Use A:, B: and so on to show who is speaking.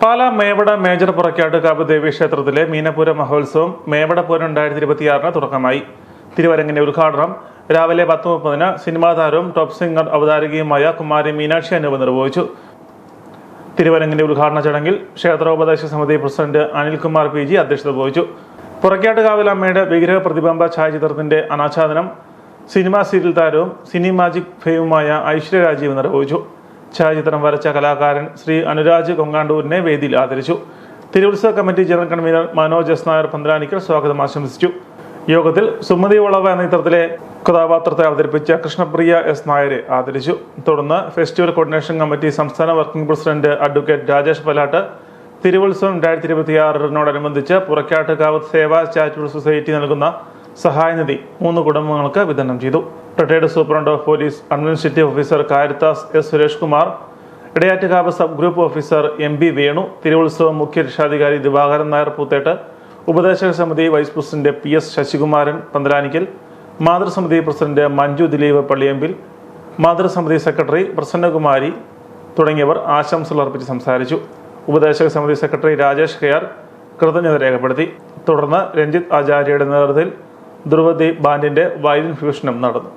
A: Pala Mevada major പുറക്കാട്ടുകാവ് ദേവീക്ഷേത്രത്തിലെ മീനപൂര മഹോത്സവം മേവടപൂരം 2026 തുടക്കമായി. തിരുവരങ്ങിന്റെ ഉദ്ഘാടനം രാവിലെ 10:30 സിനിമാ താരവും ടോപ്പ് സിംഗർ അവതാരകയുമായ കുമാരി മീനാക്ഷി അനുപ നിർവഹിച്ചു. തിരുവരങ്ങിന്റെ ഉദ്ഘാടന ചടങ്ങിൽ ക്ഷേത്രോപദേശക സമിതി പ്രസിഡന്റ് അനിൽകുമാർ PG അധ്യക്ഷത വഹിച്ചു. പുറക്കാട്ടുകാവിൽ അമ്മയുടെ വിഗ്രഹ പ്രതിബിംബ ഛായാചിത്രത്തിന്റെ അനാച്ഛാദനം സിനിമാ സീരിയൽ താരവും സിനി മാജിക് ഫെയിമുമായ ഐശ്വര്യ രാജീവ് നിർവഹിച്ചു. ഛായാചിത്രം വരച്ച കലാകാരൻ ശ്രീ അനുരാജ് കൊങ്ങാണ്ടൂരിനെ വേദിയിൽ ആദരിച്ചു. തിരുവുത്സവ committee general convener Manoj S. Nair Panthalanickal സ്വാഗതം ആശംസിച്ചു. യോഗത്തിൽ സുമതി വളവ എന്ന ചിത്രത്തിലെ കഥാപാത്രത്തെ അവതരിപ്പിച്ച കൃഷ്ണപ്രിയ S. നായരെ ആദരിച്ചു. തുടർന്ന് ഫെസ്റ്റിവൽ കോർഡിനേഷൻ കമ്മിറ്റി സംസ്ഥാന working president advocate Rajesh Palatt തിരുവുത്സവം 2026 പുറക്കാട്ടുകാവ് സേവാ ചാരിറ്റബിൾ സൊസൈറ്റി നൽകുന്ന സഹായനിധി 3 കുടുംബങ്ങൾക്ക് വിതരണം ചെയ്തു. Retired superintendent of police administrative officer Caritas S. Suresh Kumar, Edayattukavu sub group officer MB Venu, തിരുവുത്സവം മുഖ്യ രക്ഷാധികാരി ദിവാകരൻ നായർ പൂത്തേട്ട്, ഉപദേശക സമിതി vice president PS. Sasikumaran Panthalanickal, മാതൃസമിതി പ്രസിഡന്റ് മഞ്ജു ദിലീപ് പള്ളിയമ്പിൽ, മാതൃസമിതി സെക്രട്ടറി പ്രസന്നകുമാരി തുടങ്ങിയവർ ആശംസകൾ അർപ്പിച്ച് സംസാരിച്ചു. ഉപദേശക സമിതി സെക്രട്ടറി രാജേഷ് KR കൃതജ്ഞത രേഖപ്പെടുത്തി. തുടർന്ന് രഞ്ജിത്ത് ആചാര്യയുടെ നേതൃത്വത്തിൽ ധ്രുവദീപ് ബാൻഡിന്റെ വയലിൻ ഫ്യൂഷനും നടന്നു.